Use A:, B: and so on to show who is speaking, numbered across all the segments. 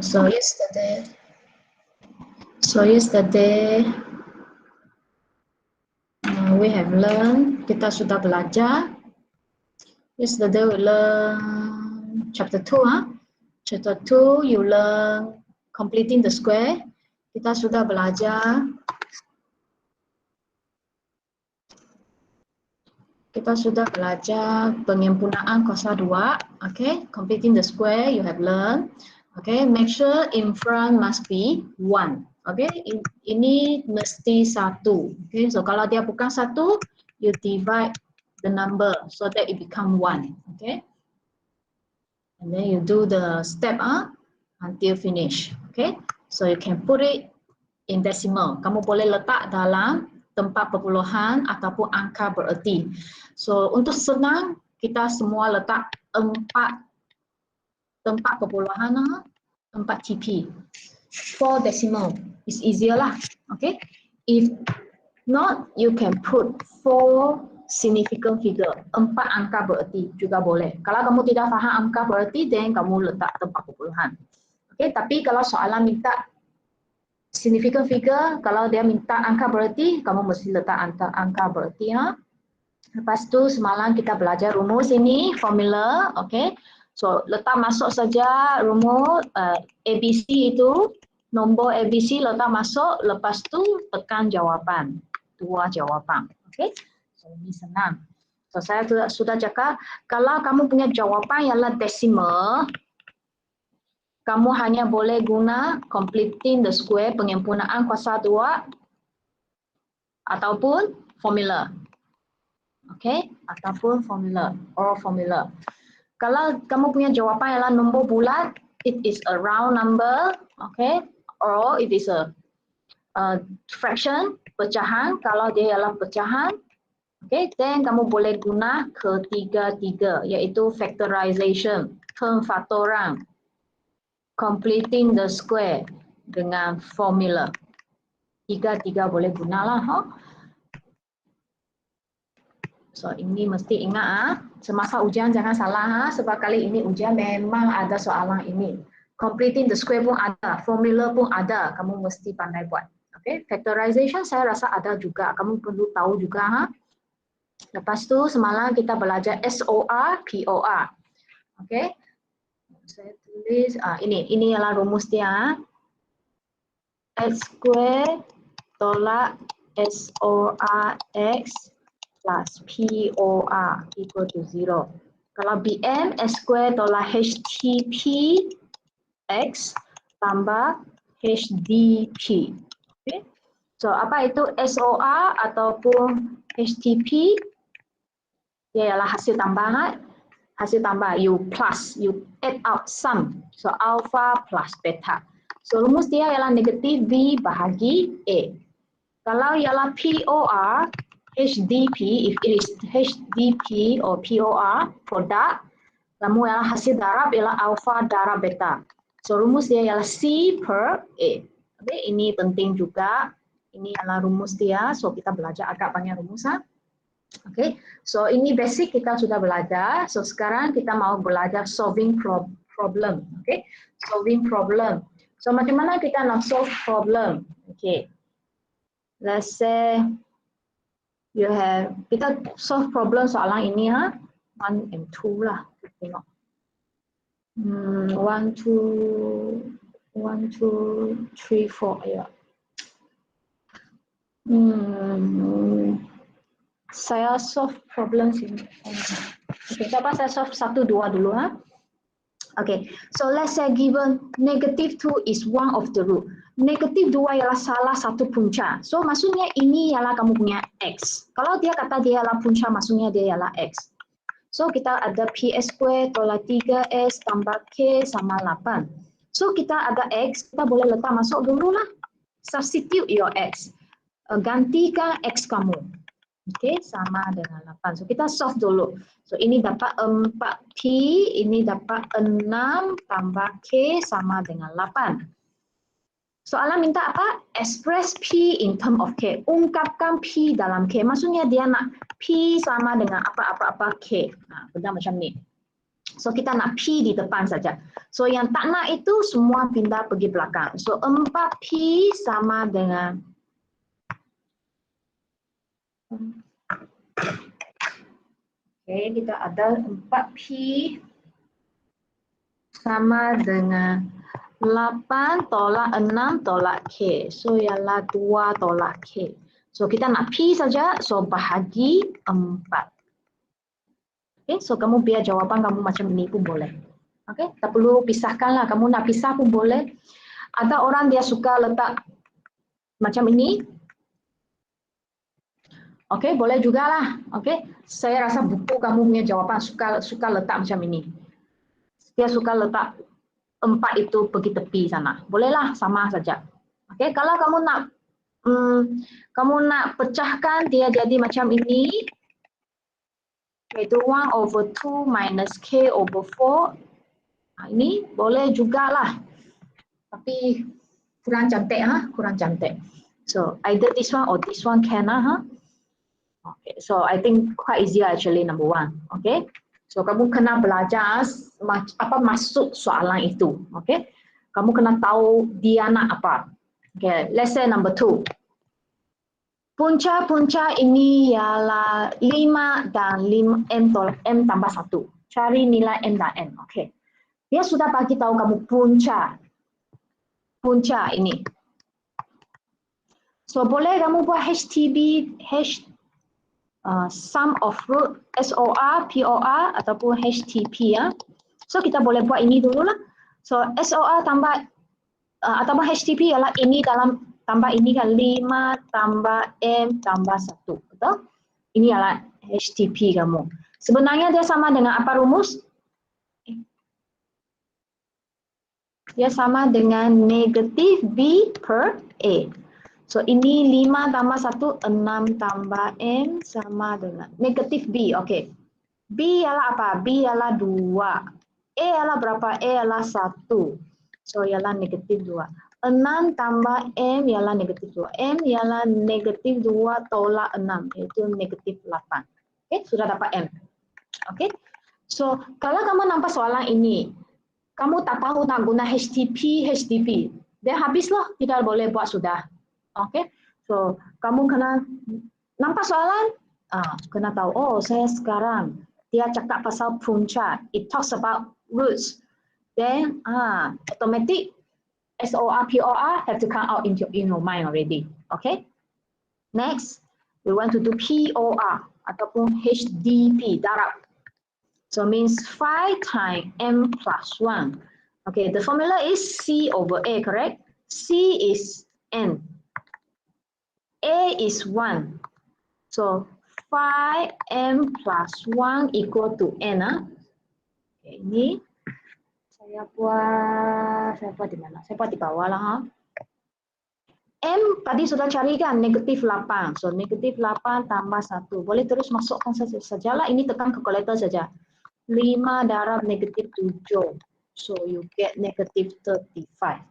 A: So yesterday we have learned, kita sudah belajar. Yesterday we learn chapter 2. Chapter 2 you learn completing the square. Kita sudah belajar. Kita sudah belajar penyempurnaan kuasa 2. Okay, completing the square you have learned. Okay, make sure in front must be 1. Okay, ini mesti 1. Okay, so kalau dia bukan 1, you divide the number so that it become 1. Okay, and then you do the step until finish. Okay, so you can put it in decimal. Kamu boleh letak dalam tempat perpuluhan ataupun angka bererti. So untuk senang, kita semua letak 4 tempat perpuluhan, 4 TP. 4 decimal is easier lah. Okay. If not, you can put 4 significant figure. 4 angka bererti juga boleh. Kalau kamu tidak faham angka bererti, then kamu letak tempat perpuluhan. Okay. Tapi kalau soalan minta significant figure, kalau dia minta angka bererti, kamu mesti letak angka bererti. Lepas tu semalam kita belajar rumus ini, formula, okay. So letak masuk saja rumus ABC itu, nombor ABC letak masuk, lepas tu tekan jawapan, 2 jawapan, okay. So ini senang. So saya sudah cakap, kalau kamu punya jawapan ialah decimal, kamu hanya boleh guna completing the square, penyempurnaan kuasa 2 ataupun formula. Okay, ataupun formula or formula. Kalau kamu punya jawapan ialah nombor bulat, it is a round number, okay, or it is a fraction, pecahan. Kalau dia ialah pecahan, okay, then kamu boleh guna ketiga-tiga, iaitu factorization, pemfaktoran, completing the square dengan formula. Tiga-tiga boleh gunalah. So ini mesti ingat semasa ujian jangan salah sebab kali ini ujian memang ada soalan ini. Completing the square pun ada, formula pun ada, kamu mesti pandai buat. Okay, factorization saya rasa ada juga, kamu perlu tahu juga. Lepas tu semalam kita belajar SOR, POR. Okay, saya tulis ini ialah rumus dia. X square tolak SOR X plus POR equal to 0. Kalau BM, S square tolak HTP X tambah HDP. Okay. So apa itu SOR ataupun HTP? Dia ialah hasil tambahan. Hasil tambah, you plus, you add out sum. So alpha plus beta. So rumus dia ialah negatif V bahagi A. Kalau ialah POR, HDP, if it is HDP or POR, product, kamu ialah hasil darab ialah alpha darab beta. So rumus dia ialah C per A. Okay, ini penting juga. Ini adalah rumus dia. So kita belajar agak banyak rumus. Okay, so ini basic kita sudah belajar. So sekarang kita mau belajar solving problem. Okay, solving problem. So macam mana kita nak solve problem? Okay, let's say you have, kita solve problem soalan ini 1 and 2 lah. Tengok. 1, 2, 3, 4 ya. Saya solve problem sini. Okay, siapa saya solve 1, 2 dulu . Okay, so let's say given negative 2 is one of the root. Negatif 2 ialah salah satu punca. So maksudnya ini ialah kamu punya X. Kalau dia kata dia ialah punca, maksudnya dia ialah X. So kita ada PS square tolak 3S tambah K sama 8. So kita ada X, kita boleh letak masuk dulu lah. Substitute your X. Gantikan X kamu. Okay, sama dengan 8. So kita solve dulu. So ini dapat 4P, ini dapat 6 tambah K sama dengan 8. Soalan minta apa? Express P in term of K. Ungkapkan P dalam K. Maksudnya dia nak P sama dengan apa-apa-apa K. Nah, benda macam ni. So kita nak P di depan saja. So yang tak nak itu semua pindah pergi belakang. So 4P sama dengan kita ada 4P sama dengan 8 tolak 6 tolak K. So ialah 2 tolak K. So kita nak P saja, so bahagi 4. So kamu biar jawapan kamu macam ini pun boleh. Tak perlu pisahkanlah, kamu nak pisah pun boleh. Ada orang dia suka letak macam ini. Boleh jugalah. Saya rasa buku kamu punya jawapan suka letak macam ini. Dia suka letak 4 itu pergi tepi sana. Bolehlah, sama saja. Kalau kamu nak pecahkan dia jadi macam ini, yaitu 1/2 minus K over 4. Ini boleh jugalah. Tapi kurang cantik, kurang cantik. So either this one or this one can, so I think quite easy actually number 1. So kamu kena belajar apa masuk soalan itu. Kamu kena tahu dia nak apa. Let's say number 2. Punca ini ialah 5 dan 5 M tambah 1. Cari nilai M dan N. Dia sudah bagi tahu kamu punca ini. So boleh kamu buat HTB, sum of root, SOR, POR ataupun HTP ya. So kita boleh buat ini dulu lah. So SOR tambah ataupun HTP ialah ini dalam tambah ini kan 5 tambah M tambah 1. Betul? Ini ialah HTP kamu. Sebenarnya dia sama dengan apa rumus? Dia sama dengan negatif B per A. So ini 5 tambah 1, 6 tambah M sama dengan negatif B. B ialah apa? B ialah 2. A ialah berapa? A ialah 1. So ialah negatif 2. 6 tambah M ialah negatif 2. M ialah negatif 2 tolak 6, iaitu negatif 8. Sudah dapat M. So kalau kamu nampak soalan ini, kamu tak tahu nak guna HTP, HTP. Dia habislah, tidak boleh buat sudah. So kamu kena nampak soalan, kena tahu, oh saya sekarang, dia cakap pasal punca. It talks about roots. Then, automatic SOR, POR have to come out in your mind already. Next, we want to do POR ataupun HDP, darab. So means 5 times M plus 1. The formula is C over A, correct? C is N. A is 1. So 5M plus 1 equal to N. Ini saya buat di mana? Saya buat di bawah lah. M tadi sudah cari kan, negatif 8. So negatif 8 tambah 1. Boleh terus masukkan sajalah. Ini tekan kalkulator saja. 5 darab negatif 7. So you get negatif 35.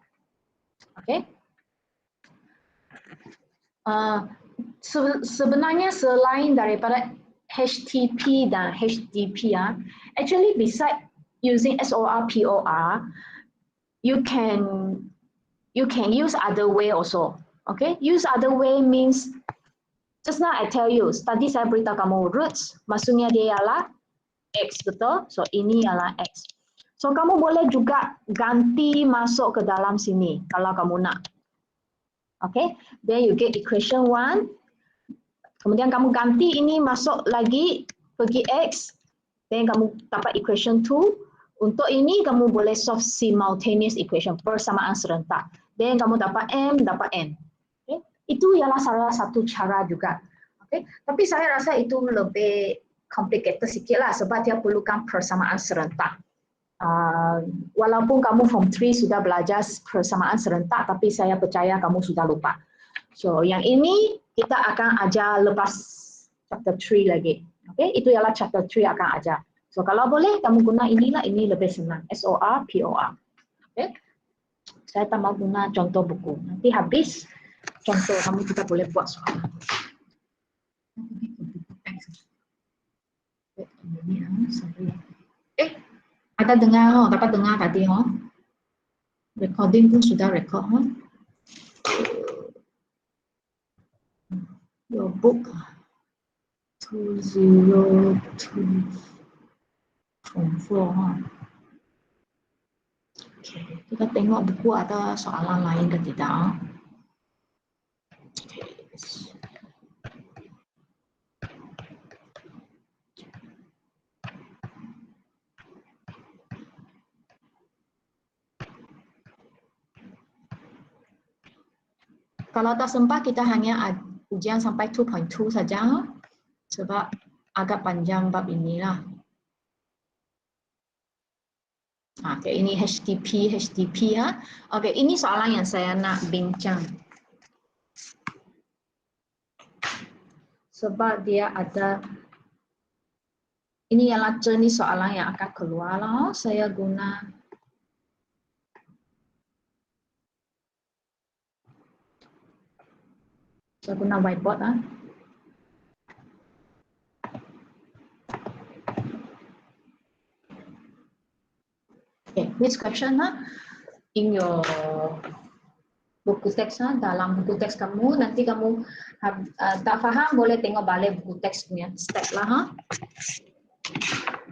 A: Sebenarnya selain daripada HTP dan HDP, actually beside using SOR, POR, you can use other way also. Use other way means, just now I tell you, tadi saya beritahu kamu roots, maksudnya dia ialah X, betul? So ini ialah X. So kamu boleh juga ganti masuk ke dalam sini kalau kamu nak. Then you get equation 1. Kemudian kamu ganti ini masuk lagi pergi X. Then kamu dapat equation 2. Untuk ini kamu boleh solve simultaneous equation, persamaan serentak. Then kamu dapat M, dapat N. Itu ialah salah satu cara juga. Tapi saya rasa itu lebih complicated sikit lah sebab dia perlukan persamaan serentak. Walaupun kamu form 3 sudah belajar persamaan serentak, tapi saya percaya kamu sudah lupa. So yang ini kita akan ajar lepas chapter 3 lagi. Itu ialah chapter 3 akan ajar. So kalau boleh kamu guna inilah, ini lebih senang. SOR, POR. Saya tak mau guna contoh buku. Nanti habis contoh kamu juga boleh buat soalan. Ada dengar oh, dapat dengar tadi oh. Recording pun sudah record oh. Your book 202.4 ha. Okay, kita tengok buku ada soalan lain ke tidak. Okay. Kalau tak sempat kita hanya ujian sampai 2.2 saja sebab agak panjang bab inilah. Okay, ini HTTP ha. Okay, ini soalan yang saya nak bincang. Sebab dia ada ini ialah jenis soalan yang akan keluar lah. Saya guna whiteboard ah. Okay, this question in your buku teks dalam buku teks kamu nanti kamu tak faham boleh tengok balik buku teks punya step lah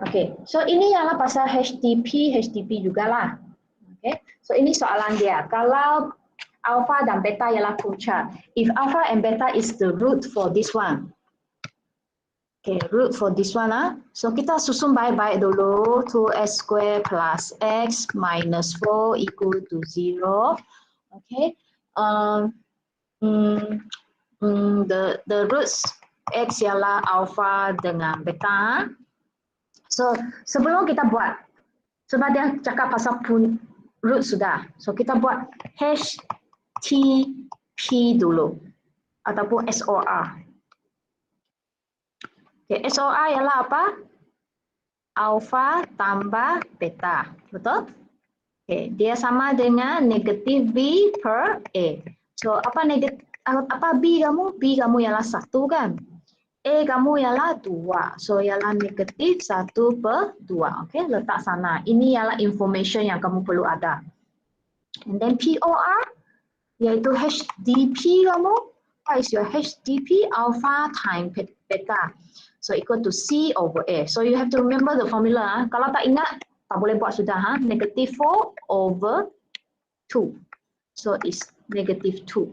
A: Okay, so ini ialah pasal HTTP jugalah. Okay, so ini soalan dia. Kalau alpha dan beta ialah punca, if alpha and beta is the root for this one. Okay, root for this one So kita susun baik-baik dulu. 2x square plus x minus 4 equal to 0. Okay. The roots x ialah alpha dengan beta. So sebelum kita buat, sebab dia cakap pasal root sudah. So kita buat HTTP dulu ataupun SOR. Okay, SOR ialah apa? Alpha tambah beta, betul? Okay, dia sama dengan negatif B per A. So apa B kamu? B kamu ialah 1 kan? A kamu ialah 2. So ialah negatif 1 per 2. Okay, letak sana. Ini ialah information yang kamu perlu ada. And then POR yaitu HDP kamu. What is your HDP? Alpha times beta. So equal to C over A. So you have to remember the formula. Kalau tak ingat, tak boleh buat sudah. Negative 4 over 2. So it's negative 2.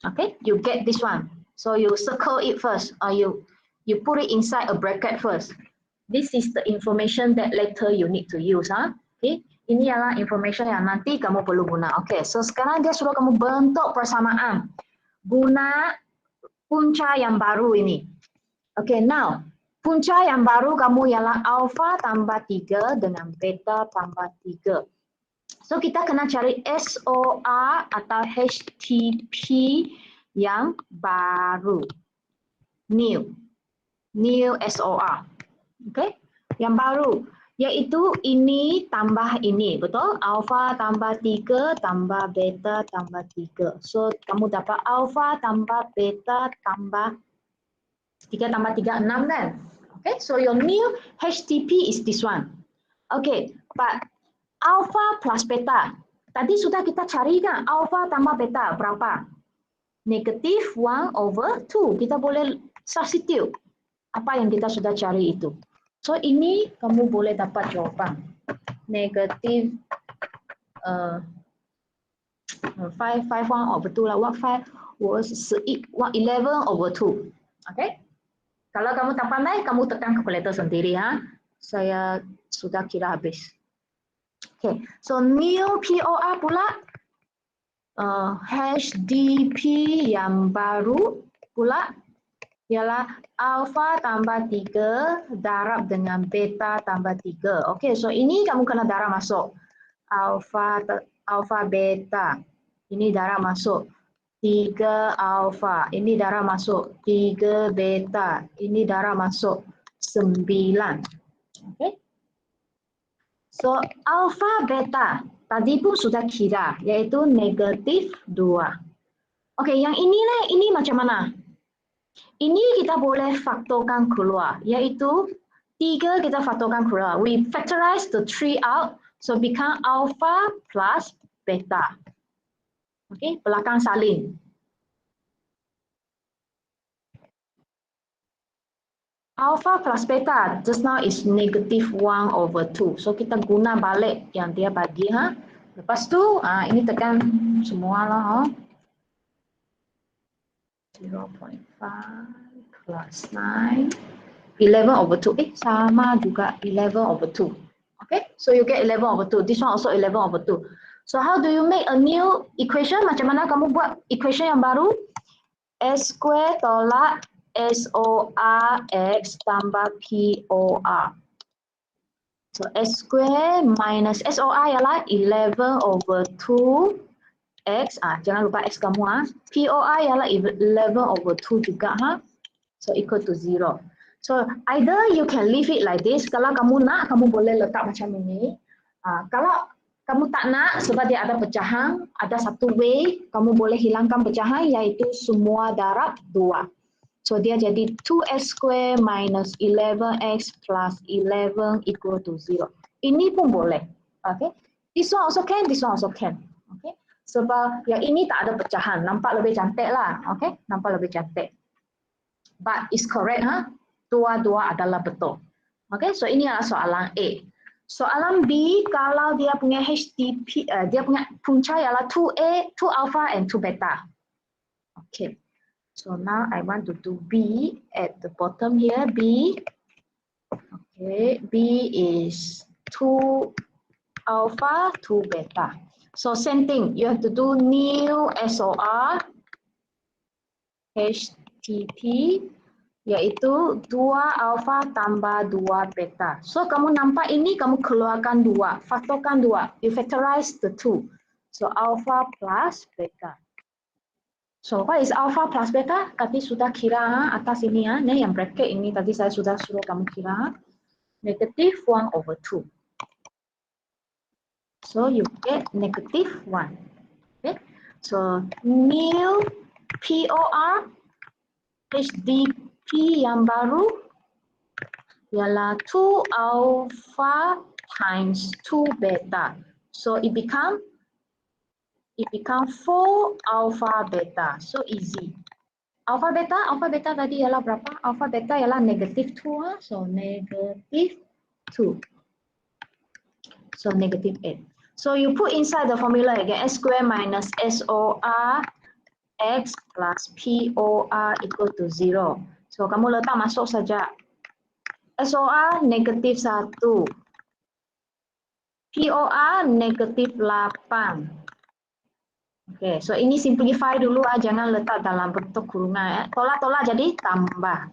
A: Okay, you get this one. So you circle it first, or you put it inside a bracket first. This is the information that later you need to use. Okay, ini adalah information yang nanti kamu perlu guna. Okay, so sekarang dia suruh kamu bentuk persamaan. Guna punca yang baru ini. Okay, now punca yang baru kamu ialah alpha tambah 3 dengan beta tambah 3. So kita kena cari SOR atau HTTP yang baru. New SOR. Okay, yang baru. Yaitu ini tambah ini, betul? Alpha tambah 3 tambah beta tambah 3. So kamu dapat alpha tambah beta tambah 3 tambah 3, 6 kan? Okay, so your new HTTP is this one. Okay, but alpha plus beta. Tadi sudah kita cari kan? Alpha tambah beta berapa? Negatif 1 over 2. Kita boleh substitute apa yang kita sudah cari itu. So ini kamu boleh dapat jawapan. Negatif 5 1 over 2 lah. What 5 was 11 over 2. Okay? Kalau kamu tak pandai, kamu tekan kalkulator sendiri. Saya sudah kira habis. Okay, so new POR pula HDP yang baru pula ialah alpha tambah 3 darab dengan beta tambah 3. Okay, so ini kamu kena darab masuk. Alpha beta. Ini darab masuk. 3 alpha, ini darab masuk 3 beta, ini darab masuk 9. Okay. So alpha beta tadi pun sudah kira, yaitu negatif 2. Okay, yang ini macam mana? Ini kita boleh faktorkan keluar, yaitu 3 kita faktorkan keluar. We factorize the 3 out, so become alpha plus beta. Okay, belakang salin. Alpha plus beta just now is -1/2. So kita guna balik yang dia bagi. Lepas tu, ini tekan semua lah. 0.5 plus 9. 11/2. Sama juga 11/2. Okay, so you get 11/2. This one also 11/2. So how do you make a new equation? Macam mana kamu buat equation yang baru? S square tolak SOR X tambah POR. So S square minus SOR ialah 11/2 X. Jangan lupa X kamu. POR ialah 11/2 juga. So equal to 0. So either you can leave it like this. Kalau kamu nak, kamu boleh letak macam ini. Kalau kamu tak nak, sebab dia ada pecahan, ada satu way, kamu boleh hilangkan pecahan, iaitu semua darab 2. So dia jadi 2x square minus 11x plus 11 equal to 0. Ini pun boleh. Okay. This one also can, this one also can. Okay. Sebab yang ini tak ada pecahan, nampak lebih cantik lah. Okay. Nampak lebih cantik. But it's correct, dua-dua adalah betul. Okay, so ini adalah soalan A. Soalan B, kalau dia punya HTP, dia punya punca ialah 2A, 2 alpha and 2 beta. Okay, so now I want to do B at the bottom here, B. Okay, B is 2 alpha, 2 beta. So same thing, you have to do new SOR, HTP, yaitu 2 alpha tambah 2 beta. So kamu nampak ini, kamu keluarkan 2, faktorkan 2, you factorize the 2. So alpha plus beta. So what is alpha plus beta? Tadi sudah kira atas ini ini yang bracket ini tadi saya sudah suruh kamu kira. Negative 1/2. So you get negative 1. Okay. So new POR HDP yang baru ialah 2 alpha times 2 beta. So it become 4 alpha beta. So easy. Alpha beta tadi ialah berapa? Alpha beta ialah negative 2. So negative 2. So negative 8. So you put inside the formula again, S square minus SOR X plus POR equal to 0. So kamu letak masuk saja. SOR negatif 1. POR negatif 8. Okay, so ini simplify dulu, jangan letak dalam bentuk kurungan. Tolak-tolak jadi tambah.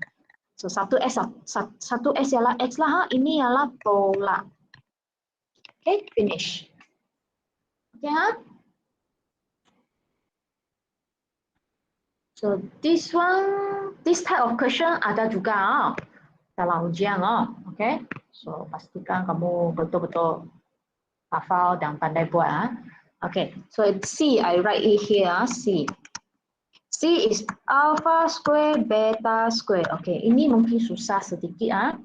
A: So 1S ialah X lah, ini ialah tolak. Okay, finish. Okay, So this type of question ada juga dalam ujian okay? So pastikan kamu betul-betul hafal dan pandai buat. Okay, so C, I write it here, C. C is alpha square beta square. Okay, ini mungkin susah sedikit.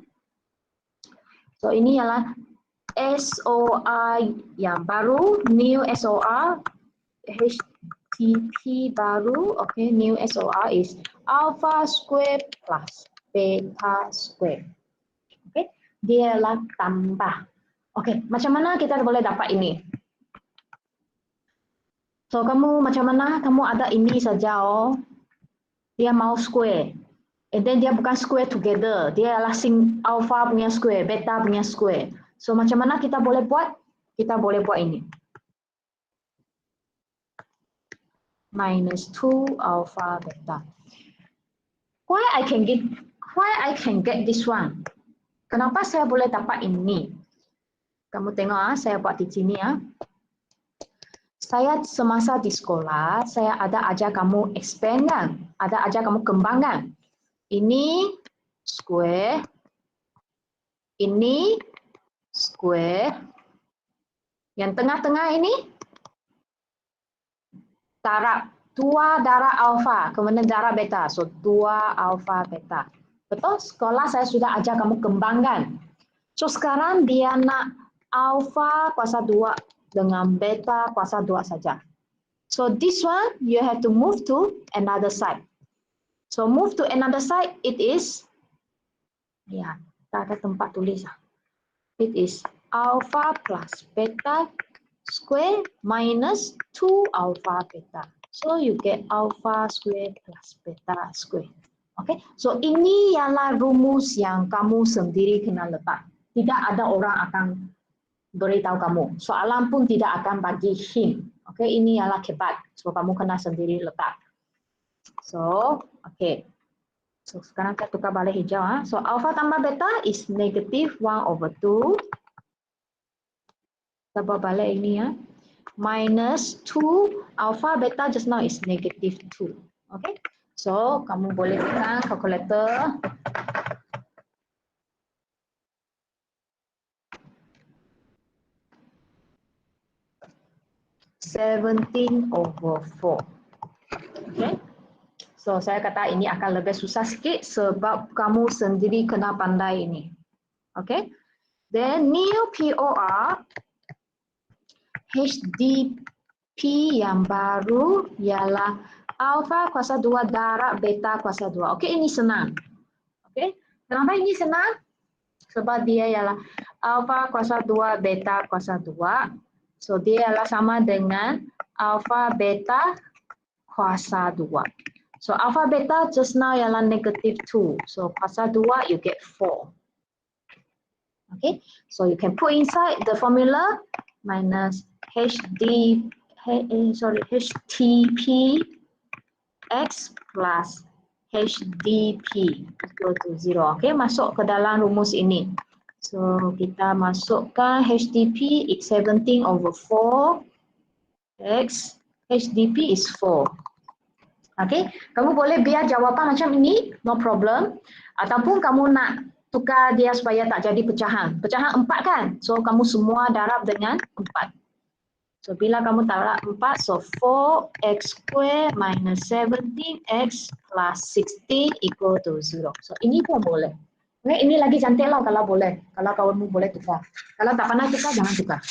A: So ini adalah SOR yang baru, new SOR, HTP baru, okay, new SOR is alpha square plus beta square. Okay, dia adalah tambah. Okay, macam mana kita boleh dapat ini? So kamu macam mana? Kamu ada ini saja dia mau square. And then dia bukan square together, dia adalah alpha punya square, beta punya square. So macam mana kita boleh buat? Kita boleh buat ini. Minus 2 alpha beta. Why I can get this one? Kenapa saya boleh dapat ini? Kamu tengok saya buat di sini Saya semasa di sekolah, saya ada ajar kamu expand kan? Ada ajar kamu kembangkan. Ini square, ini square, yang tengah-tengah ini darab, 2 darab alpha, kemudian darab beta, so 2 alpha beta. Betul? Sekolah saya sudah ajar kamu kembangkan. So sekarang dia nak alpha kuasa 2 dengan beta kuasa 2 saja. So this one you have to move to another side. So move to another side, it is, ya, tak ada tempat tulis. It is alpha plus beta square minus 2 alpha beta. So you get alpha square plus beta square. Okay, so ini ialah rumus yang kamu sendiri kena letak. Tidak ada orang akan beritahu kamu. Soalan pun tidak akan bagi hint. Okay, ini ialah kebat. So kamu kena sendiri letak. So, okay. So sekarang kita tukar balik hijau. So alpha tambah beta is negative 1/2. Kita buat balik ini ya. Minus 2 alpha beta just now is negative 2. Okay. So kamu boleh tekan kalkulator. (17/4). Okay. So saya kata ini akan lebih susah sikit sebab kamu sendiri kena pandai ini. Okay. Then new POR HDP yang baru ialah alpha kuasa 2 darab beta kuasa 2. Okay, ini senang. Okay. Kenapa ini senang? Sebab dia ialah alpha kuasa 2 beta kuasa 2. So dia ialah sama dengan alpha beta kuasa 2. So alpha beta just now ialah negative 2. So kuasa 2 you get 4. Okay, so you can put inside the formula minus HTP X plus HDP equal to 0. Okay, masuk ke dalam rumus ini. So kita masukkan HDP is 17/4 X HDP is 4. Okay, kamu boleh biar jawapan macam ini, no problem. Ataupun kamu nak tukar dia supaya tak jadi pecahan. Pecahan 4 kan? So kamu semua darab dengan 4. So bila kamu darab 4, so 4x square minus 17x plus 16 equal to 0. So ini pun boleh. Okay, ini lagi cantik lah kalau boleh. Kalau kamu boleh tukar. Kalau tak pandai tukar, jangan tukar.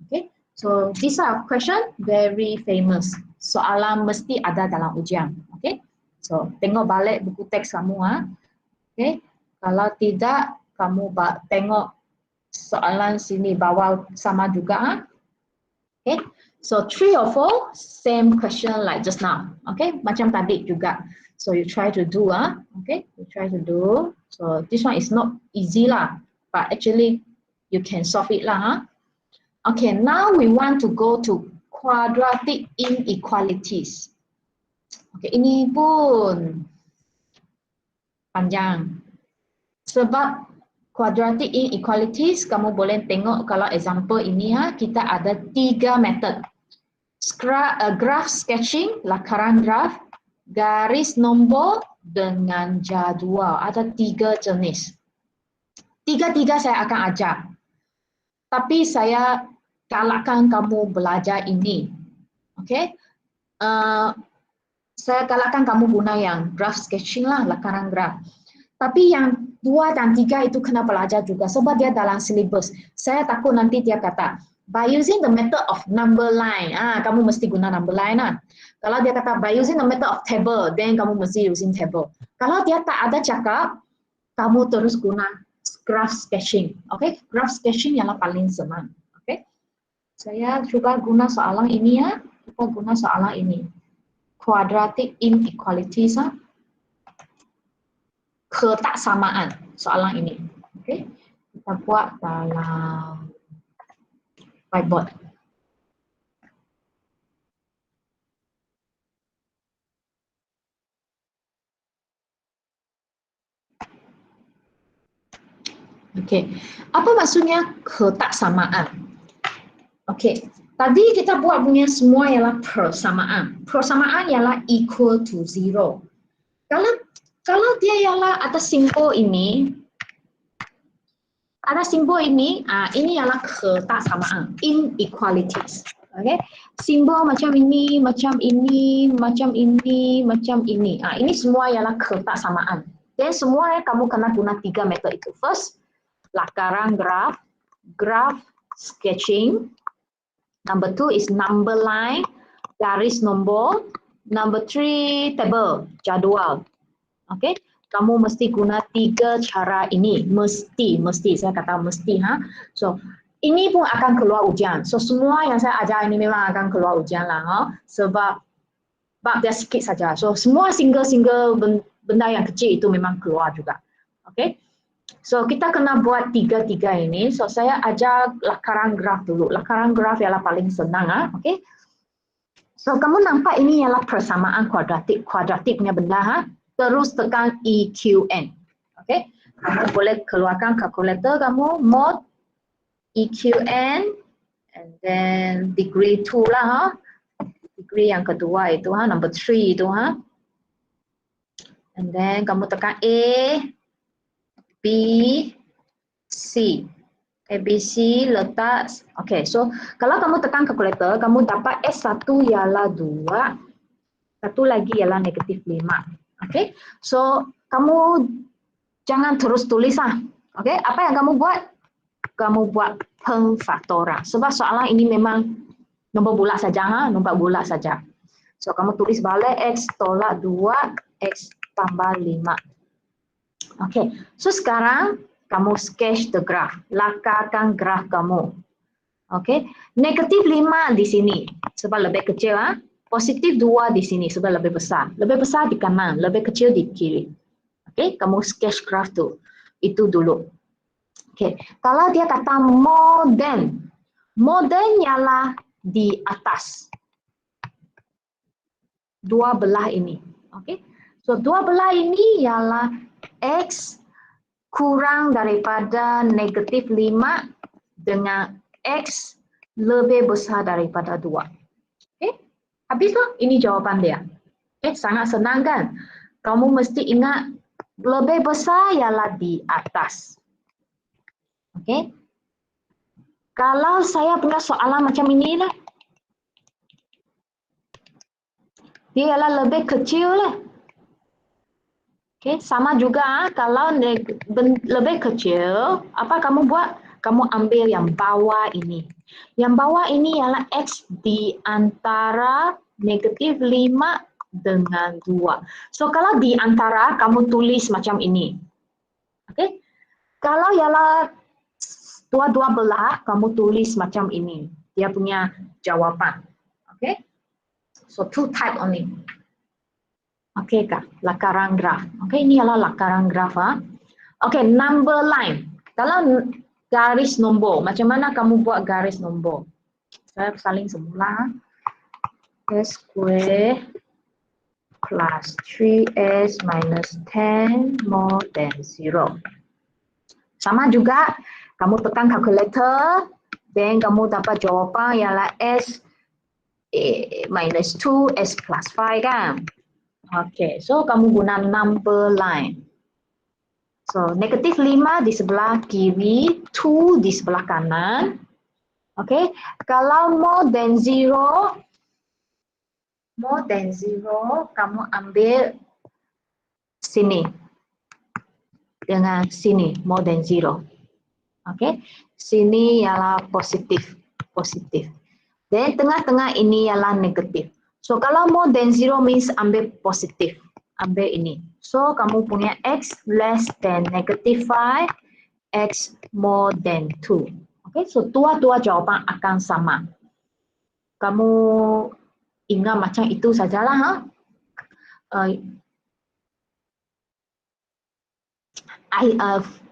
A: Okay, so these are question very famous. Soalan mesti ada dalam ujian. Okay, so tengok balik buku teks kamu. Okay, kalau tidak, kamu tengok soalan sini bawah sama juga. Okay, so 3 or 4 same question like just now. Okay, macam tadi juga. So you try to do, okay, you try to do. So this one is not easy lah, but actually you can solve it lah. Okay, now we want to go to quadratic inequalities. Okay, ini pun panjang. Sebab quadratic inequalities, kamu boleh tengok kalau example ini kita ada 3 method. Graph sketching, lakaran graf, garis nombor dengan jadual. Ada 3 jenis. Tiga-tiga saya akan ajar. Tapi saya galakkan kamu belajar ini. Okay? Saya galakkan kamu guna yang graph sketching lah, lakaran graf. Tapi yang 2 dan 3 itu kena belajar juga sebab dia dalam syllabus. Saya takut nanti dia kata, by using the method of number line, kamu mesti guna number line lah. Kalau dia kata by using the method of table, then kamu mesti using table. Kalau dia tak ada cakap, kamu terus guna graph sketching. Okay, graph sketching yang paling senang. Okay, saya cuba guna soalan ini ya. Kita guna soalan ini. Quadratic inequalities, ketaksamaan soalan ini. Okay, kita buat dalam whiteboard. Okay, apa maksudnya ketaksamaan? Okay, tadi kita buat punya semua ialah persamaan. Persamaan ialah equal to 0. Kalau dia ialah ada simbol ini, ini ialah ketaksamaan, inequalities. Okay, simbol macam ini, macam ini, macam ini, macam ini. Ini semua ialah ketaksamaan. Dan semua kamu kena guna 3 metode itu. First, lakaran graf, graph sketching. Number 2 is number line, garis nombor. Number 3, table, jadual. Okay, kamu mesti guna 3 cara ini. Mesti, saya kata mesti. So, ini pun akan keluar ujian. So, semua yang saya ajar ini memang akan keluar ujian lah. Sebab dia sikit saja. So, semua single benda yang kecil itu memang keluar juga. Okay. So, kita kena buat 3 ini. So, saya ajar lakaran graf dulu. Lakaran graf ialah paling senang. Okay. So, kamu nampak ini ialah persamaan kuadratik. Kuadratik punya benda. Terus tekan EQN. Okay. Kamu boleh keluarkan kalkulator kamu. Mod EQN. And then degree 2 lah. Degree yang kedua itu. Number 3 itu. And then kamu tekan A, B, C. ABC letak. Okay, so kalau kamu tekan kalkulator, kamu dapat S1 ialah 2, satu lagi ialah negatif 5. Okay, so kamu jangan terus tulis lah. Okay, apa yang kamu buat? Kamu buat pengfaktoran. Sebab soalan ini memang nombor bulat saja, nombor bulat saja. So kamu tulis balik X tolak 2, X tambah 5. Okay, so sekarang kamu sketch the graph, lakarkan graf kamu. Okay, negatif 5 di sini sebab lebih kecil. Positif 2 di sini sebab lebih besar. Lebih besar di kanan, lebih kecil di kiri. Okay, kamu sketch graph tu. Itu dulu. Okay, kalau dia kata more than ialah di atas. Dua belah ini. Okay, so dua belah ini ialah X kurang daripada negatif 5 dengan X lebih besar daripada 2. Okay? Habislah, ini jawapan dia. Okay? Sangat senang kan? Kamu mesti ingat, lebih besar ialah di atas. Okay? Kalau saya punya soalan macam ini lah, dia ialah lebih kecil lah. Okay, sama juga kalau lebih kecil, apa kamu buat? Kamu ambil yang bawah ini. Yang bawah ini ialah X di antara negatif 5 dengan 2. So, kalau di antara, kamu tulis macam ini. Okay? Kalau ialah dua-dua belah, kamu tulis macam ini. Dia punya jawapan. Okay? So, 2 type only. Oke kak, lakaran graf. Oke, ini adalah lakaran graf. Oke, number line. Kalau garis nombor, macam mana kamu buat garis nombor? Saya saling semula. S square plus 3s minus 10 more than 0. Sama juga, kamu tekan calculator, dan kamu dapat jawapan ialah s minus 2, s plus 5 kan? Okay, so kamu guna number line. So, negatif 5 di sebelah kiri, 2 di sebelah kanan. Okay, kalau more than 0, kamu ambil sini. Dengan sini, more than 0. Okay, sini ialah positif. Dan tengah-tengah ini ialah negatif. So, kalau more than 0 means ambil positif. Ambil ini. So, kamu punya X less than negative 5, X more than 2. Okay, so dua-dua jawapan akan sama. Kamu ingat macam itu sajalah.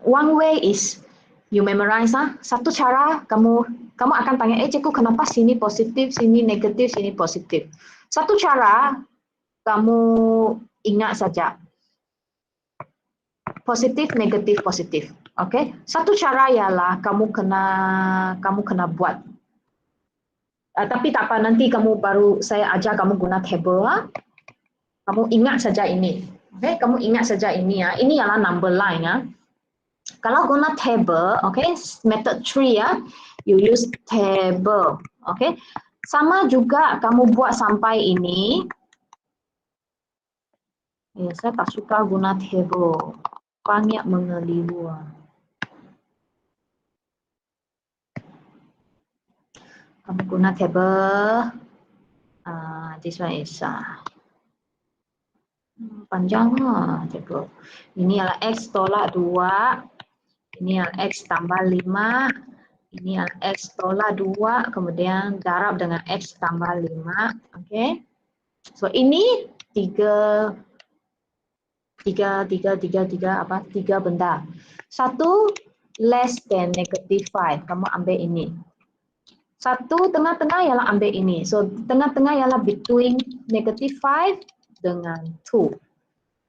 A: One way is you memorize. Satu cara kamu akan tanya, cikgu kenapa sini positif, sini negatif, sini positif. Satu cara, kamu ingat saja. Positif, negatif, positif. Okay? Satu cara ialah kamu kena buat. Tapi tak apa, nanti saya ajar kamu guna table. Kamu ingat saja ini. Okay? Kamu ingat saja ini. Ini ialah number line. Kalau guna table, okay, method 3 you use table. Okay? Sama juga kamu buat sampai ini. Saya tak suka guna table. Banyak mengeliru. Kamu guna table. This one is panjang table. Ini adalah X tolak 2. Ini adalah X tambah 5. Ini adalah X tolak 2. Kemudian darab dengan X tambah 5. Okay. So ini tiga benda. Satu less than negative 5. Kamu ambil ini. Satu tengah-tengah ialah ambil ini. So tengah-tengah ialah between negative 5 dengan 2.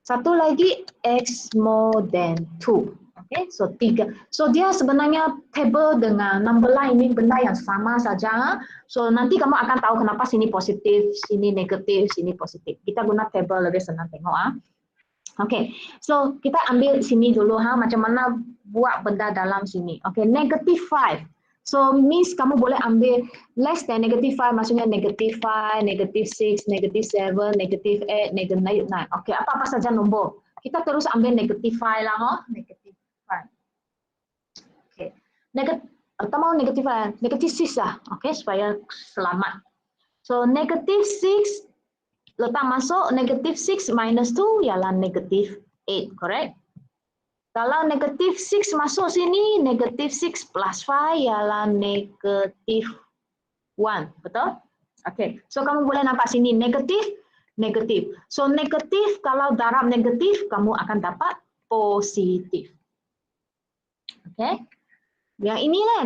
A: Satu lagi X more than 2. Okay, so 3. So dia sebenarnya table dengan number line ini benda yang sama saja. So nanti kamu akan tahu kenapa sini positif, sini negatif, sini positif. Kita guna table lebih senang tengok Okay, so kita ambil sini dulu macam mana buat benda dalam sini. Okay, negative 5. So means kamu boleh ambil less than negative 5, maksudnya negative 5, negative 6, negative 7, negative 8, negative 9. Okay, apa-apa saja nombor. Kita terus ambil negative 5 lah. Negative 5. Okay, atau mau negative 5, negative 6 lah. Okay, supaya selamat. So negative 6, letak masuk negative 6 minus 2 ialah negative 8, correct? Kalau negative 6 masuk sini, negative 6 plus 5 ialah negative 1, betul? Okay, so kamu boleh nampak sini negatif, negatif. So negatif, kalau darab negatif, kamu akan dapat positif. Okay? Yang ini lah,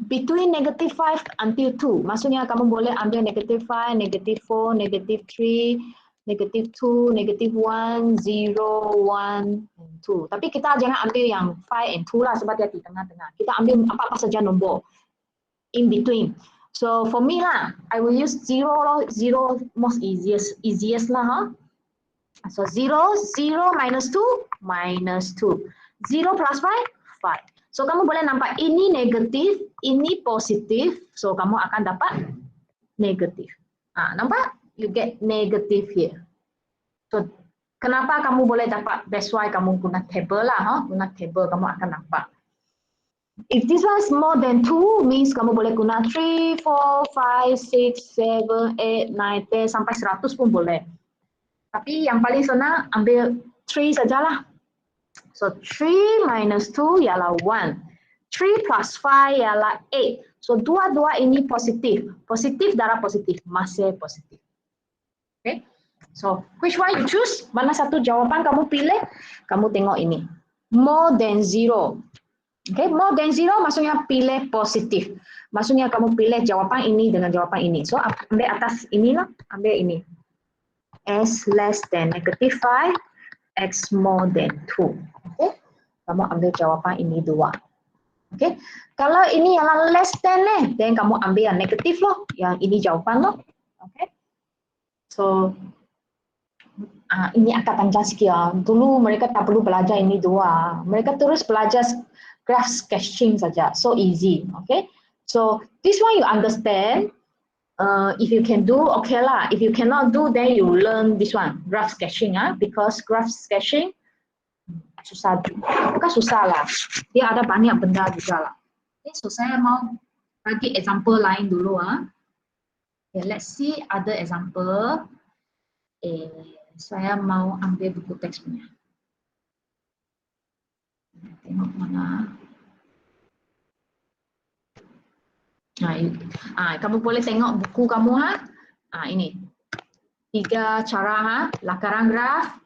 A: between negative 5 until 2. Maksudnya kamu boleh ambil negative 5, negative 4, negative 3, negative 2, negative 1, 0, 1, and 2. Tapi kita jangan ambil yang 5 and 2 lah sebab dia di tengah-tengah. Kita ambil apa-apa saja nombor in between. So for me lah, I will use 0, 0 most easiest lah. So 0, 0 minus 2, minus 2. 0 plus 5, 5. So kamu boleh nampak ini negatif, ini positif. So kamu akan dapat negatif. Nampak? You get negative here. So kenapa kamu boleh dapat? That's why kamu guna table lah. Guna table kamu akan nampak. If this one is more than 2, means kamu boleh guna 3, 4, 5, 6, 7, 8, 9, 10, sampai 100 pun boleh. Tapi yang paling senang ambil 3 sajalah. So 3 minus 2 ialah 1. 3 plus 5 ialah 8. So dua-dua ini positif. Positif darab positif, masih positif. Okay. So which one you choose? Mana satu jawapan kamu pilih? Kamu tengok ini. More than 0. Okay, more than 0 maksudnya pilih positif. Maksudnya kamu pilih jawapan ini dengan jawapan ini. So ambil atas inilah, ambil ini. S less than negative 5, X more than 2. Okay. Kamu ambil jawapan ini 2. Okay. Kalau ini yang less than then kamu ambil yang negatif loh. Yang ini jawapan loh. Okay. So ini angkatan sekian. Dulu mereka tak perlu belajar ini 2. Mereka terus belajar graph sketching saja. So easy. Okay. So this one you understand. If you can do, okay lah. If you cannot do, then you learn this one, graph sketching. Because graph sketching susah juga. Bukan susah lah. Dia ada banyak benda juga lah. Okay, so saya mau bagi example lain dulu. Okay, let's see other example. Saya mau ambil buku teks punya. Tengok mana. Kamu boleh tengok buku kamu ini 3 cara lakaran graf.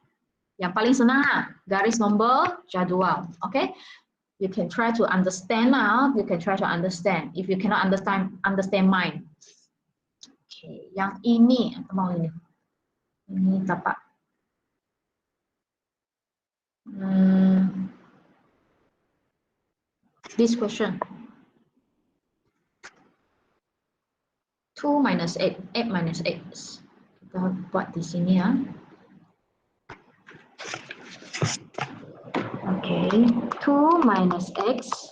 A: Yang paling senang garis nombor jadual. Okay, you can try to understand now. You can try to understand. If you cannot understand mine. Okay, yang ini mau ini. Ini dapat. This question. 2 minus 8, 8 minus 8. Kita buat di sini ya. Okay, 2 minus x,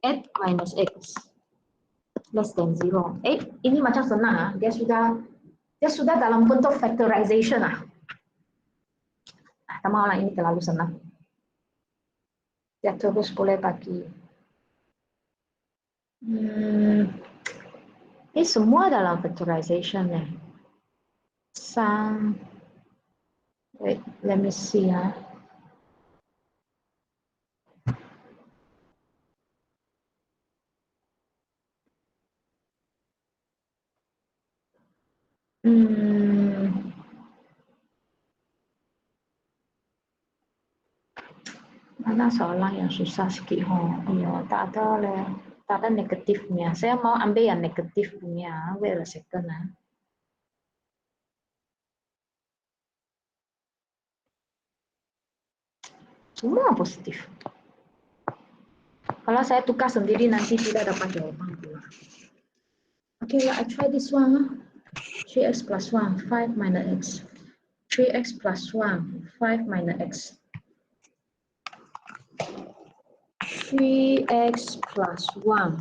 A: 8 minus x, less than 0. 8 ini macam senang dia sudah dalam bentuk factorization . Sama orang ini terlalu senang. Dia terus boleh bagi. Ini semua dalam factorization nih. Wait, let me see ya. Mana soalan yang susah sikit iya, tak ada leh. Tak ada negatifnya. Saya mau ambil yang negatif punya. Wait a second lah. Semua positif. Kalau saya tukar sendiri nanti tidak dapat jawaban pula. Okay, I try this one. 3x plus 1, 5 minus x. 3x plus 1, 5 minus x. 3x plus 1,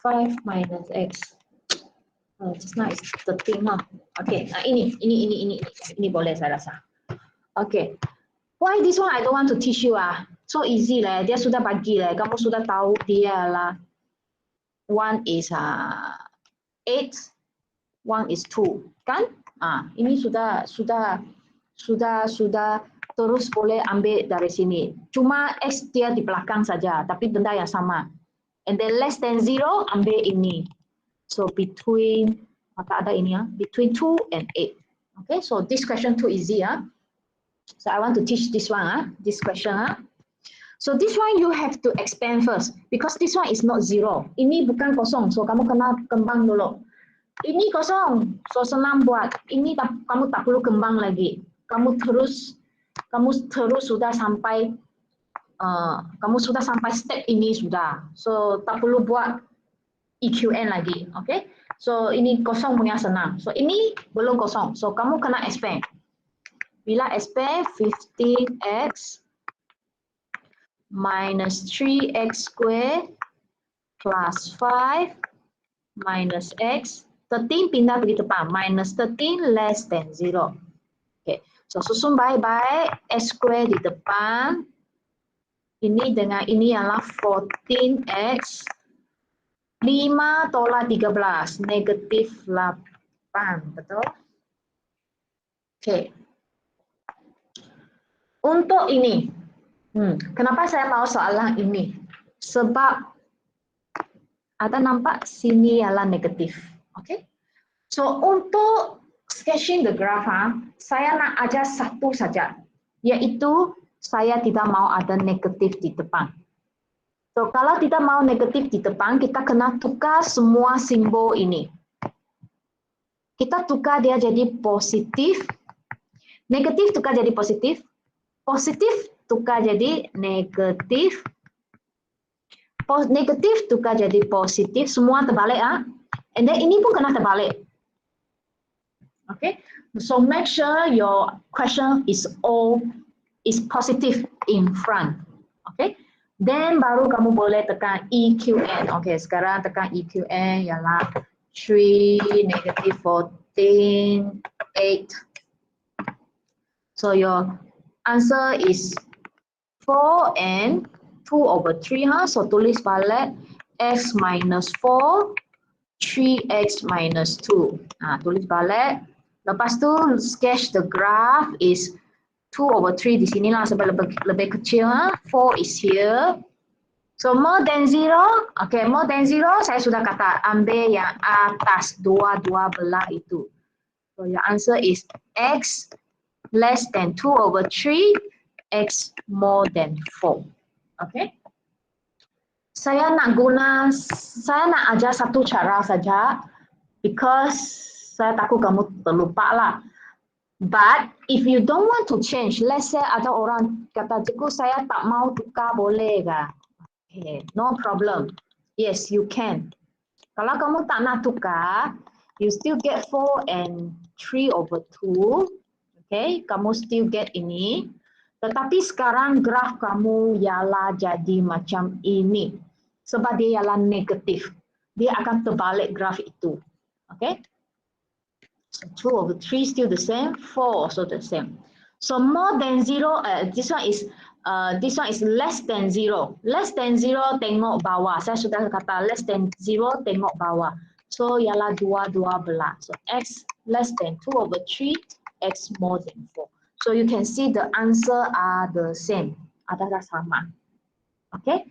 A: 5 minus x. Just now it's 13 lah. Okay, ini boleh saya rasa. Okay, why this one I don't want to teach you ah? So easy lah, dia sudah bagi lah, kamu sudah tahu dia lah. One is 8, one is 2, kan? Ini sudah terus boleh ambil dari sini. Cuma x dia di belakang saja, tapi benda yang sama. And then less than 0, ambil ini. So between, tak ada ini ya, between 2 and 8. Okay, so this question too easy ya. So I want to teach this one, this question. So this one you have to expand first because this one is not 0. Ini bukan kosong, so kamu kena kembang dulu. Ini kosong, so senang buat. Ini kamu tak perlu kembang lagi. Kamu terus sudah sampai step ini sudah. So tak perlu buat EQN lagi, okay? So ini kosong punya senang. So ini belum kosong, so kamu kena expand. Bila expand 15x minus 3x square plus 5 minus x. 13 pindah pergi depan. Minus 13 less than 0. Okay. So susun baik-baik. X square di depan. Ini dengan ini ialah 14x. 5 tolak 13. Negatif 8. Betul? Okay. Untuk ini. Kenapa saya mau soalan ini? Sebab ada nampak sini ialah negatif. Okay? So untuk sketching the graph, saya nak ajar satu saja, yaitu saya tidak mau ada negatif di depan. So kalau tidak mau negatif di depan, kita kena tukar semua simbol ini. Kita tukar dia jadi positif, negatif tukar jadi positif, positif tukar jadi negatif, negatif tukar jadi positif, semua terbalik and then ini pun kena terbalik. Okay, so make sure your question is positive in front. Okay, then baru kamu boleh tekan EQN. Okay, sekarang tekan EQN ialah 3, negative 14, 8. So your answer is 4 and 2/3. So tulis balik x minus 4, 3x minus 2. Tulis balik. Lepas tu sketch the graph is 2/3 di sinilah sebab lebih kecil. 4 is here. So more than 0. Okay, more than 0 saya sudah kata ambil yang atas dua-dua belah itu. So your answer is x less than 2/3, x more than 4. Okay. Saya nak ajar satu cara saja because saya takut kamu terlupa lah. But if you don't want to change, let's say ada orang kata, cikgu saya tak mau tukar, boleh kah? Okay, no problem. Yes, you can. Kalau kamu tak nak tukar, you still get 4 and 3/2. Okay, kamu still get ini. Tetapi sekarang graf kamu ialah jadi macam ini. Sebab dia ialah negatif. Dia akan terbalik graf itu. Okay. So 2/3 still the same, 4 also the same. So more than 0, this one is less than 0. Less than 0 tengok bawah. Saya sudah kata less than 0 tengok bawah. So ialah 2, 12. So x less than 2/3, x more than 4. So you can see the answer are the same. Adalah sama. Okay?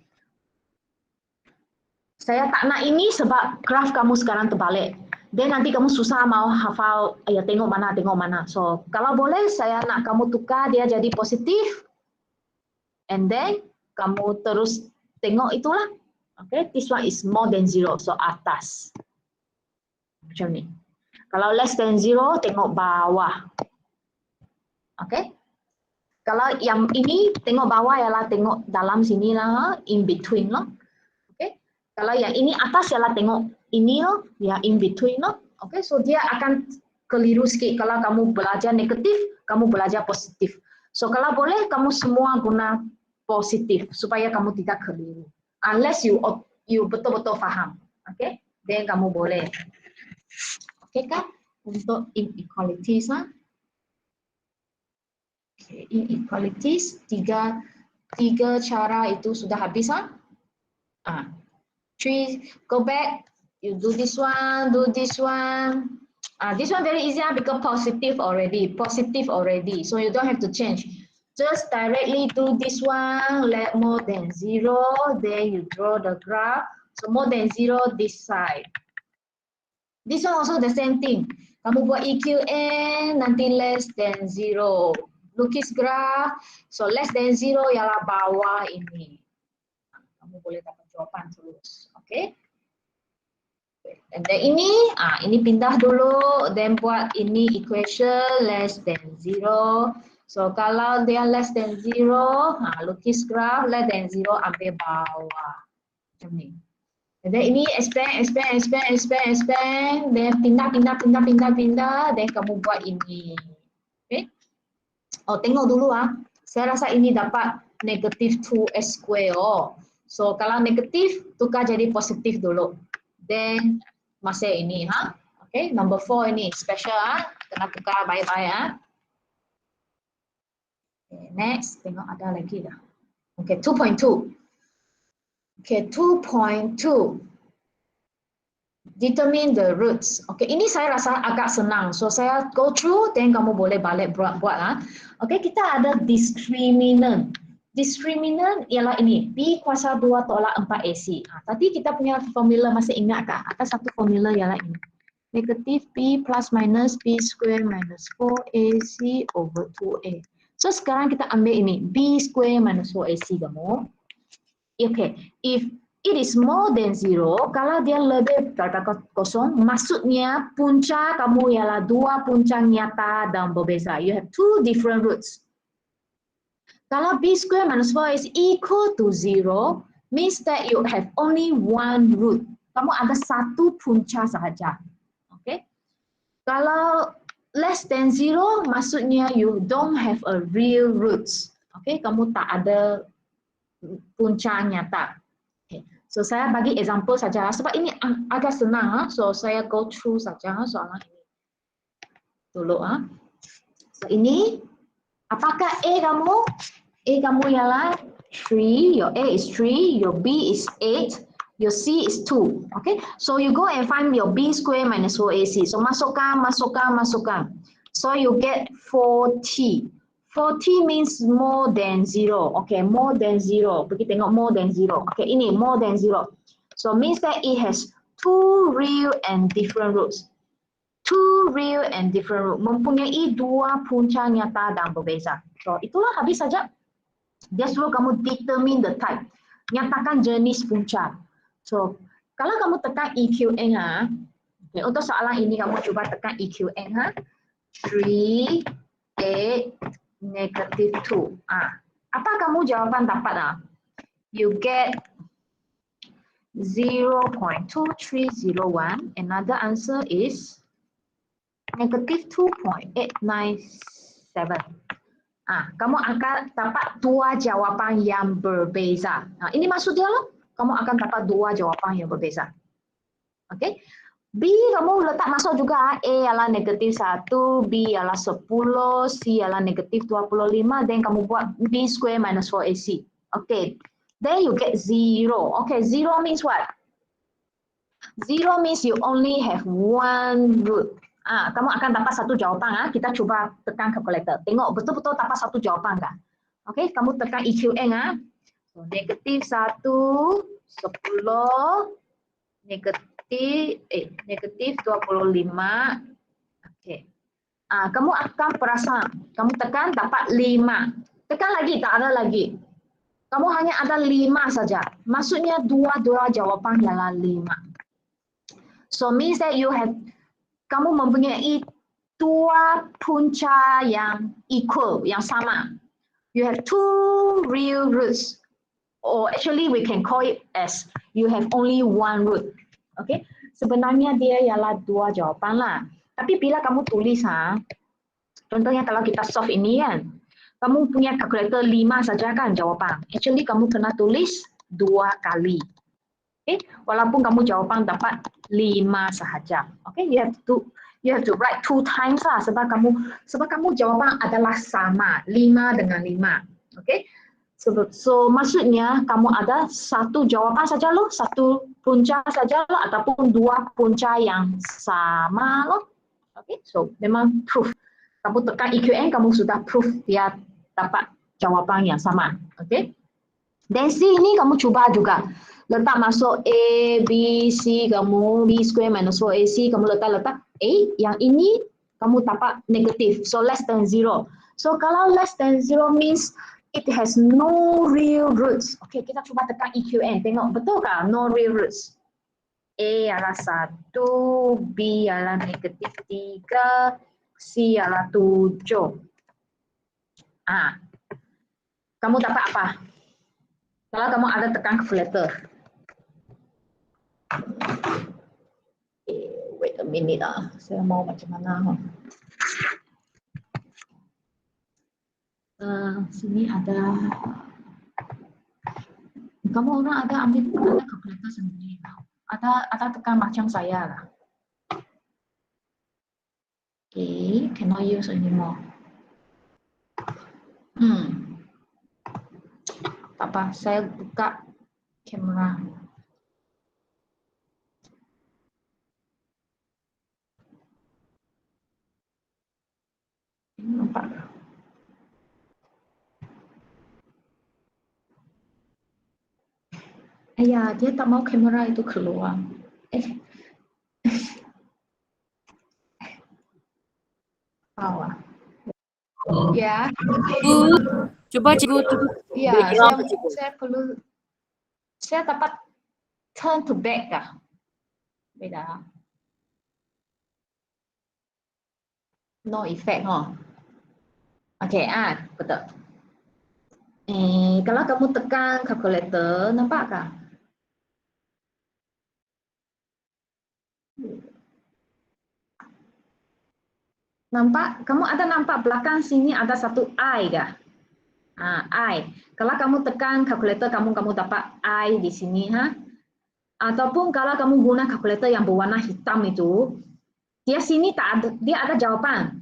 A: Saya tak nak ini sebab graf kamu sekarang terbalik. Dan nanti kamu susah mau hafal, ya tengok mana. So kalau boleh saya nak kamu tukar dia jadi positif. And then kamu terus tengok itulah. Okay, this one is more than 0, so atas. Macam ni. Kalau less than 0, tengok bawah. Okay. Kalau yang ini tengok bawah ialah tengok dalam sini lah, in between lah. Okay. Kalau yang ini atas ialah tengok ini loh, ya in between loh. Okay, so dia akan keliru sikit kalau kamu belajar negatif, kamu belajar positif. So kalau boleh kamu semua guna positif supaya kamu tidak keliru. Unless you betul-betul faham. Okay, then kamu boleh. Okay kan? Untuk inequalities lah. Okay, inequalities tiga cara itu sudah habis lah. 3, go back. You do this one, do this one. This one very easy because positive already. So you don't have to change. Just directly do this one, let more than 0. Then you draw the graph. So more than 0 this side. This one also the same thing. Kamu buat EQN nanti less than 0. Lukis graph. So less than 0 ialah bawah ini. Kamu boleh dapat jawapan terus. Okay? And then ini pindah dulu, then buat ini equation less than 0. So kalau dia less than 0, lukis graph less than 0 ambil bawah. Macam ni. And then ini expand, then pindah, then kamu buat ini. Okay? Oh, tengok dulu Saya rasa ini dapat negative 2s square. So kalau negatif, tukar jadi positif dulu. Then masih ini Okay, number 4 ini special kena tukar baik-baik Okay, next tengok ada lagi dah. Okay, 2.2. Okay, 2.2. Determine the roots. Okay, ini saya rasa agak senang. So saya go through, then kamu boleh balik buat Okay, kita ada discriminant. Discriminant ialah ini, B kuasa 2 tolak 4AC. Tadi kita punya formula masih ingat kah? Ada satu formula ialah ini. Negatif B plus minus B square minus 4AC over 2A. So sekarang kita ambil ini, B square minus 4AC kamu. Okay, if it is more than 0, kalau dia lebih dari kosong, maksudnya punca kamu ialah 2 punca nyata dan berbeza. You have 2 different roots. Kalau B square minus 4 is equal to 0, means that you have only one root. Kamu ada satu punca sahaja. Okay? Kalau less than 0, maksudnya you don't have a real roots. Okay? Kamu tak ada punca nyata. Okay. So saya bagi example saja. Sebab ini agak senang. So saya go through saja soalan ini. Dulu. So ini. Apakah A kamu? A kamu ialah 3, your A is 3, your B is 8, your C is 2. Okay, so you go and find your B square minus 4AC. So masukkan. So you get 40. 40 means more than 0. Okay, more than 0. Pergi tengok more than 0. Okay, ini more than 0. So means that it has 2 real and different roots. 2 real and different root, mempunyai 2 punca nyata dan berbeza. So itulah habis saja. Dia suruh kamu determine the type, nyatakan jenis punca. So kalau kamu tekan EQN okay, untuk soalan ini kamu cuba tekan EQN 3, 8, negative 2. Apa kamu jawapan dapat You get 0.2301. Another answer is negative 2.897. Kamu akan dapat 2 jawapan yang berbeza. Ini maksud dia loh, kamu akan dapat 2 jawapan yang berbeza. Okay? B kamu letak masuk juga. A ialah negatif 1, B ialah 10, C ialah negatif 25. Then kamu buat B square minus 4AC. Okay. Then you get 0. Okay, 0 means what? 0 means you only have one root. Kamu akan dapat satu jawapan. Kita coba tekan calculator. Tengok betul-betul dapat satu jawapan kah? Okay, kamu tekan EQN. So, negatif 1, 10, negatif 25. Okay. Kamu akan perasan. Kamu tekan dapat 5. Tekan lagi, tak ada lagi. Kamu hanya ada 5 saja. Maksudnya dua jawapan ialah 5. So means that kamu mempunyai dua punca yang equal, yang sama. You have two real roots. Or actually we can call it as you have only one root. Okay? Sebenarnya dia ialah dua jawapan lah. Tapi bila kamu tulis, contohnya kalau kita solve ini kan, kamu punya kalkulator 5 saja kan jawapan. Actually kamu kena tulis 2 kali. Okay? Walaupun kamu jawapan dapat 5 sahaja. Okay? You have to write 2 times lah sebab kamu jawapan adalah sama, 5 dengan 5. Okay? So maksudnya kamu ada satu jawapan saja loh, satu punca saja loh, ataupun 2 punca yang sama loh. Okay? So memang proof. Kamu tekan EQN, kamu sudah proof dia dapat jawapan yang sama. Okay? Dan C ini kamu cuba juga. Letak masuk A, B, C, kamu B square minus 4AC, kamu letak A, yang ini kamu dapat negatif, so less than 0. So kalau less than 0 means it has no real roots. Okay, kita cuba tekan EQN, tengok betul kah no real roots? A adalah 1, B adalah negatif 3, C adalah 7. Kamu dapat apa? Kalau kamu ada tekan calculator. Wait a minute saya mau macam mana? Sini ada. Kamu orang ada ambil calculator sendiri. Ada tekan macam saya lah. Okay, cannot use anymore. Tak apa, saya buka kamera. Nampak? Ya, dia tak mau kamera itu keluar. Ya.
B: Coba cikgu
A: Ya, saya perlu. Saya dapat turn to back kah? Beda. No effect, Okay, betul. Kalau kamu tekan calculator, nampak kah? Nampak? Kamu ada nampak belakang sini ada satu I kah? I. Kalau kamu tekan calculator, kamu dapat I di sini, Ataupun kalau kamu guna kalkulator yang berwarna hitam itu, dia sini tak ada, dia ada jawapan.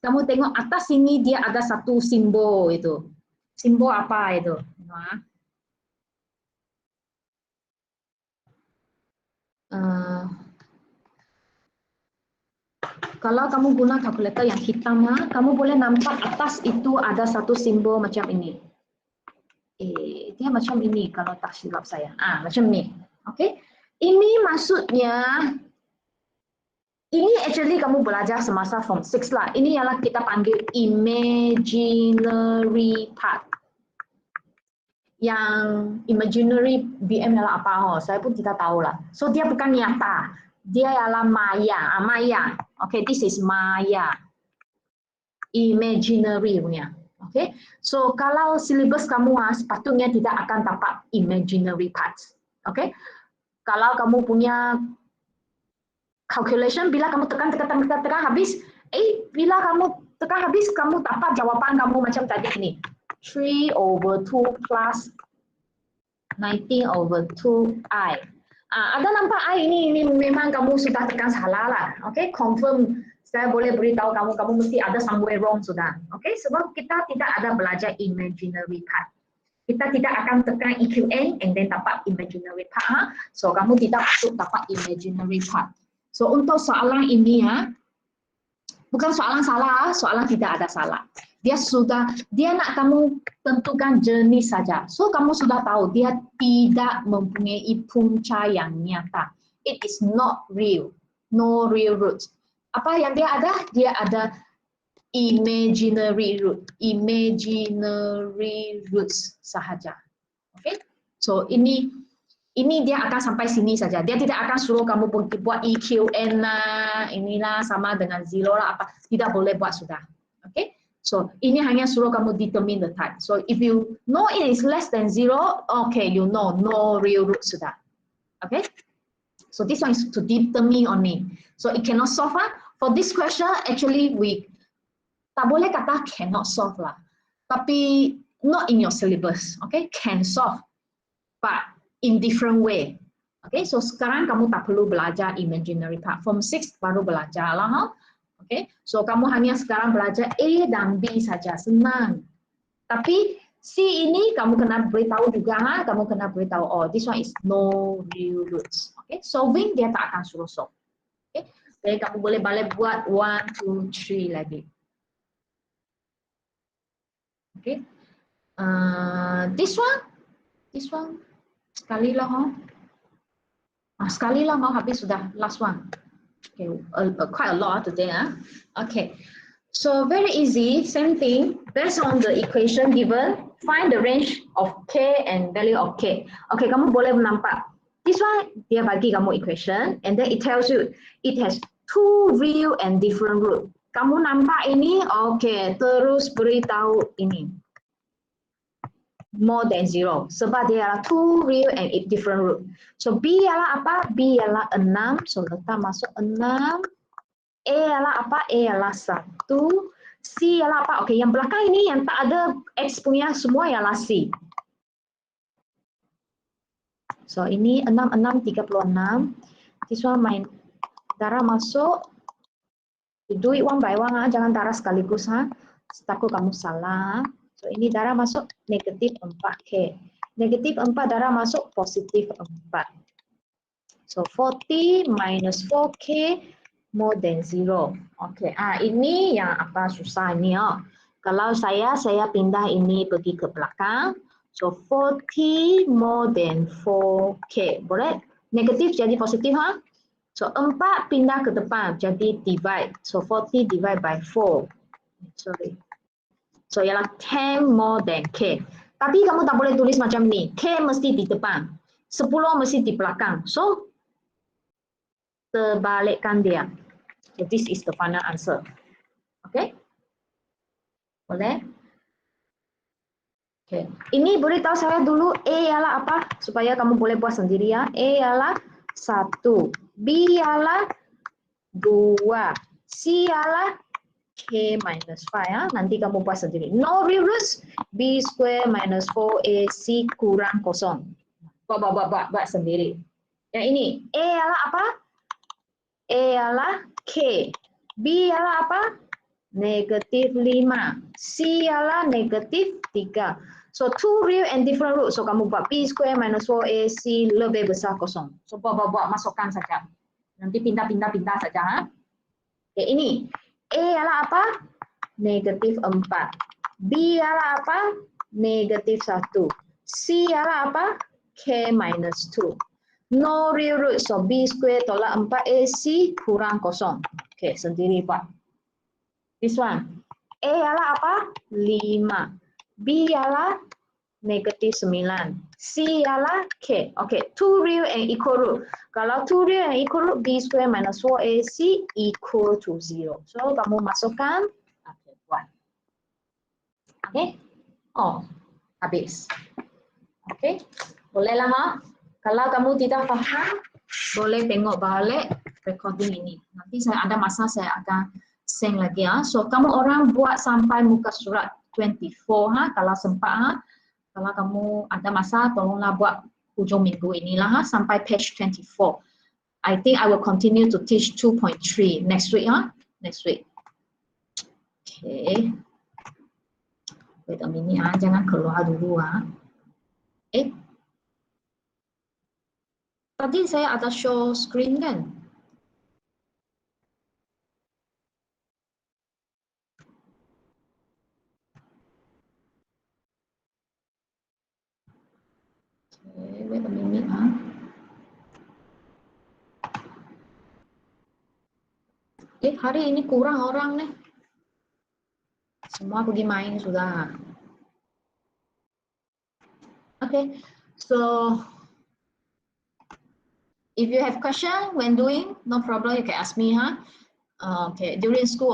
A: Kamu tengok atas sini dia ada satu simbol itu. Simbol apa itu? Kalau kamu guna kalkulator yang hitam, kamu boleh nampak atas itu ada satu simbol macam ini. Dia macam ini kalau tak silap saya. Macam ini. Okay? Ini maksudnya, ini actually kamu belajar semasa form 6 lah. Ini ialah kita panggil imaginary part. Yang imaginary BM ialah apa? Saya pun tidak tahu lah. So dia bukan nyata. Dia ialah maya. Maya. Okay, this is maya. Imaginary punya. Okay. So kalau silibus kamu sepatutnya tidak akan dapat imaginary parts. Okay. Kalau kamu punya calculation, bila kamu tekan habis, bila kamu tekan habis, kamu dapat jawapan kamu macam tadi ini. 3/2 plus 19/2i. Ada nampak ini memang kamu sudah tekan salah lah. Okay, confirm. Saya boleh beritahu kamu mesti ada somewhere wrong sudah. Okay, sebab kita tidak ada belajar imaginary part. Kita tidak akan tekan EQN and then dapat imaginary part. Ha? So kamu tidak masuk dapat imaginary part. So untuk soalan ini bukan soalan salah, soalan tidak ada salah. Dia nak kamu tentukan jenis saja. So kamu sudah tahu dia tidak mempunyai punca yang nyata. It is not real, no real roots. Apa yang dia ada? Dia ada imaginary roots sahaja. Okay? So ini dia akan sampai sini saja. Dia tidak akan suruh kamu buat EQN lah, inilah sama dengan zero lah apa. Tidak boleh buat sudah. Okay? So ini hanya suruh kamu determine the type. So if you know it is less than zero, okay, you know no real root sudah. Okay? So this one is to determine only. So it cannot solve. For this question, actually we tak boleh kata cannot solve lah. Tapi not in your syllabus. Okay? Can solve. But in different way. Okay, so sekarang kamu tak perlu belajar imaginary part. Form 6 baru belajar lah. Okay, so kamu hanya sekarang belajar A dan B saja, senang. Tapi C ini kamu kena beritahu juga, kamu kena beritahu, oh this one is no real roots. Okay, solving dia tak akan suruh solve. Okay, jadi kamu boleh balik buat 1, 2, 3 lagi. Okay, this one. Sekali lah, sekali lah habis sudah, last one. Okay, quite a lot today. Okay, so very easy, same thing. Based on the equation given, find the range of k and value of k. Okay, kamu boleh nampak. This one dia bagi kamu equation, and then it tells you it has two real and different root. Kamu nampak ini, okay, terus beritahu ini. More than zero. Sebab dia adalah two real and different root. So B ialah apa? B ialah 6. So letak masuk 6. A ialah apa? A ialah 1. C ialah apa? Okey, yang belakang ini yang tak ada X punya semua ialah C. So ini 6, 6, 36. This one main darah masuk. Do it one by one. Jangan darah sekaligus. Takut kamu salah. So ini darah masuk negatif 4K. Negatif 4 darah masuk positif 4. So 40 minus 4K more than 0. Oke, ini yang apa susah ini. Kalau saya pindah ini pergi ke belakang. So 40 more than 4K. Boleh? Negatif jadi positif. So 4 pindah ke depan jadi divide. So 40 divide by 4. Sorry. So ialah 10 more than K. Tapi kamu tak boleh tulis macam ni. K mesti di depan. 10 mesti di belakang. So, terbalikkan dia. So, this is the final answer. Okay? Boleh? Okay. Ini beritahu saya dulu A ialah apa? Supaya kamu boleh buat sendiri ya. A ialah 1. B ialah 2. C ialah K minus 5 nanti kamu buat sendiri. No real roots. B square minus 4AC kurang kosong. Buat sendiri. Yang ini A ialah apa? A ialah K. B ialah apa? Negatif 5. C ialah negatif 3. So two real and different roots. So kamu buat B square minus 4AC lebih besar kosong. So buat masukkan saja. Nanti pindah saja. Okay, ini. A ialah apa? Negatif 4. B ialah apa? Negatif 1. C ialah apa? K minus 2. No real root. So B square tolak 4AC kurang kosong. Okay, sendiri buat. This one. A ialah apa? 5. B ialah negatif 9. C ialah K. Okay, two real and equal root. Kalau two real and equal root, B square minus 4AC equal to 0. So, kamu masukkan. Okay, buat. Okay. Oh, habis. Okay. Bolehlah. Kalau kamu tidak faham, boleh tengok balik recording ini. Nanti saya ada masa saya akan send lagi. So, kamu orang buat sampai muka surat 24. Kalau sempat. Kalau kamu ada masa, tolonglah buat hujung minggu inilah ha, sampai page 24. I think I will continue to teach 2.3 next week ha, next week. Okay. Wait a minute ha, jangan keluar dulu ha. Tadi saya ada show screen kan? Okay, wait a minute ha. Hari ini kurang orang nih. Semua pergi main sudah. Okay, so if you have question when doing, no problem, you can ask me, huh? Okay, during school.